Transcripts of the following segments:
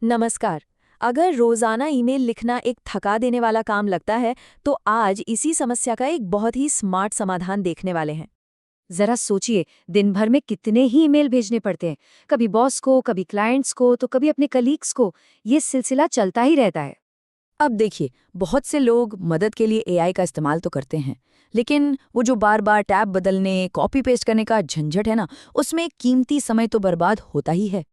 नमस्कार। अगर रोजाना ईमेल लिखना एक थका देने वाला काम लगता है, तो आज इसी समस्या का एक बहुत ही स्मार्ट समाधान देखने वाले हैं। जरा सोचिए, दिन भर में कितने ही ईमेल भेजने पड़ते हैं। कभी बॉस को, कभी क्लाइंट्स को, तो कभी अपने कलीग्स को। ये सिलसिला चलता ही रहता है। अब देखिए, बहुत से लोग मदद के लिए एआई का इस्तेमाल तो करते हैं, लेकिन वो जो बार बार टैब बदलने, कॉपी पेस्ट करने का झंझट है ना, उसमें कीमती समय तो बर्बाद होता ही है।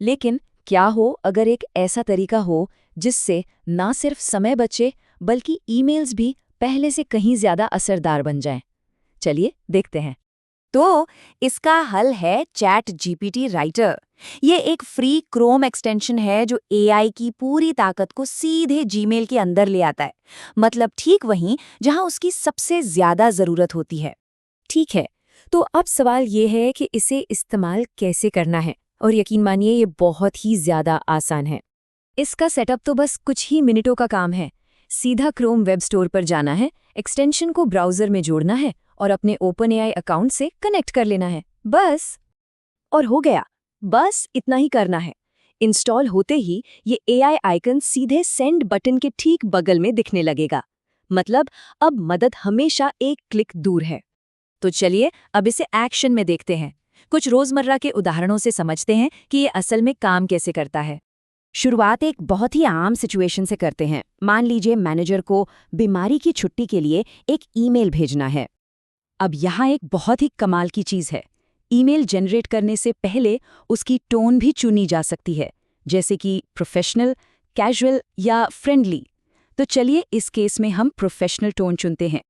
लेकिन क्या हो अगर एक ऐसा तरीका हो जिससे ना सिर्फ समय बचे, बल्कि ईमेल्स भी पहले से कहीं ज्यादा असरदार बन जाएं? चलिए देखते हैं। तो इसका हल है चैट जीपीटी राइटर। ये एक फ्री क्रोम एक्सटेंशन है जो एआई की पूरी ताकत को सीधे जीमेल के अंदर ले आता है। मतलब ठीक वहीं जहां उसकी सबसे ज्यादा जरूरत होती है। ठीक है, तो अब सवाल ये है कि इसे इस्तेमाल कैसे करना है, और यकीन मानिए ये बहुत ही ज्यादा आसान है। इसका सेटअप तो बस कुछ ही मिनटों का काम है। सीधा क्रोम वेब स्टोर पर जाना है, एक्सटेंशन को ब्राउज़र में जोड़ना है और अपने OpenAI अकाउंट से कनेक्ट कर लेना है, बस। और हो गया, बस इतना ही करना है। इंस्टॉल होते ही ये AI आइकन सीधे सेंड बटन के ठीक बगल में दिखने लगेगा। मतलब अब मदद हमेशा एक क्लिक दूर है। तो चलिए अब इसे एक्शन में देखते हैं। कुछ रोजमर्रा के उदाहरणों से समझते हैं कि ये असल में काम कैसे करता है। शुरुआत एक बहुत ही आम सिचुएशन से करते हैं। मान लीजिए मैनेजर को बीमारी की छुट्टी के लिए एक ईमेल भेजना है। अब यहाँ एक बहुत ही कमाल की चीज़ है। ईमेल जनरेट करने से पहले उसकी टोन भी चुनी जा सकती है, जैसे कि प्रोफेशनल, कैजुअल या फ्रेंडली। तो चलिए इस केस में हम प्रोफेशनल टोन चुनते हैं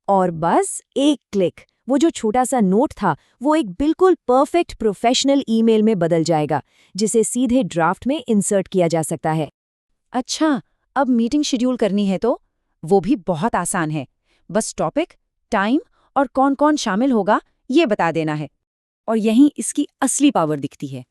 और बस एक क्लिक, वो जो छोटा सा नोट था वो एक बिल्कुल परफेक्ट प्रोफेशनल ईमेल में बदल जाएगा, जिसे सीधे ड्राफ्ट में इंसर्ट किया जा सकता है। अच्छा, अब मीटिंग शेड्यूल करनी है तो वो भी बहुत आसान है। बस टॉपिक, टाइम और कौन कौन शामिल होगा ये बता देना है। और यहीं इसकी असली पावर दिखती है।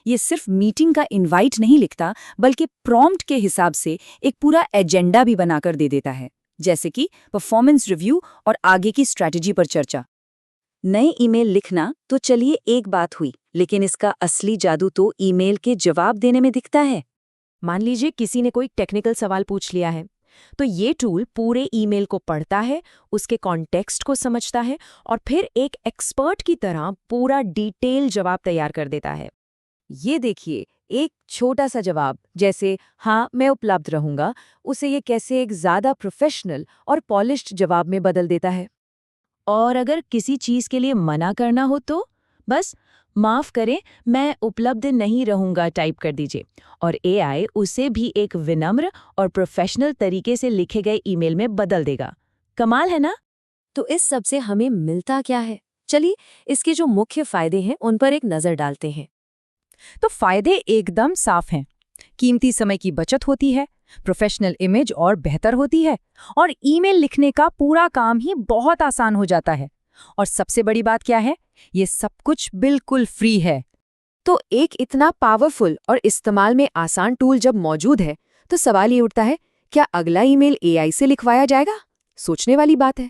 ये सिर्फ मीटिंग का इनवाइट नहीं लिखता, बल्कि प्रॉम्प्ट के हिसाब से एक पूरा एजेंडा भी बनाकर दे देता है, जैसे कि परफॉर्मेंस रिव्यू और आगे की स्ट्रैटेजी पर चर्चा। नए ईमेल लिखना तो चलिए एक बात हुई, लेकिन इसका असली जादू तो ईमेल के जवाब देने में दिखता है। मान लीजिए किसी ने कोई टेक्निकल सवाल पूछ लिया है, तो ये टूल पूरे ईमेल को पढ़ता है, उसके कॉन्टेक्स्ट को समझता है और फिर एक एक्सपर्ट की तरह पूरा डिटेल जवाब तैयार कर देता है। ये देखिए, एक छोटा सा जवाब जैसे हाँ मैं उपलब्ध रहूंगा, उसे ये कैसे एक ज्यादा प्रोफेशनल और पॉलिश्ड जवाब में बदल देता है। और अगर किसी चीज के लिए मना करना हो तो बस माफ करें, मैं उपलब्ध नहीं रहूंगा टाइप कर दीजिए, और एआई उसे भी एक विनम्र और प्रोफेशनल तरीके से लिखे गए ईमेल में बदल देगा। कमाल है ना? तो इस सब से हमें मिलता क्या है? चलिए इसके जो मुख्य फायदे हैं उन पर एक नजर डालते हैं। तो फायदे एकदम साफ हैं। कीमती समय की बचत होती है, प्रोफेशनल इमेज और बेहतर होती है, और ईमेल लिखने का पूरा काम ही बहुत आसान हो जाता है। और सबसे बड़ी बात क्या है, ये सब कुछ बिल्कुल फ्री है। तो एक इतना पावरफुल और इस्तेमाल में आसान टूल जब मौजूद है, तो सवाल ये उठता है, क्या अगला ईमेल AI से लिखवाया जाएगा? सोचने वाली बात है।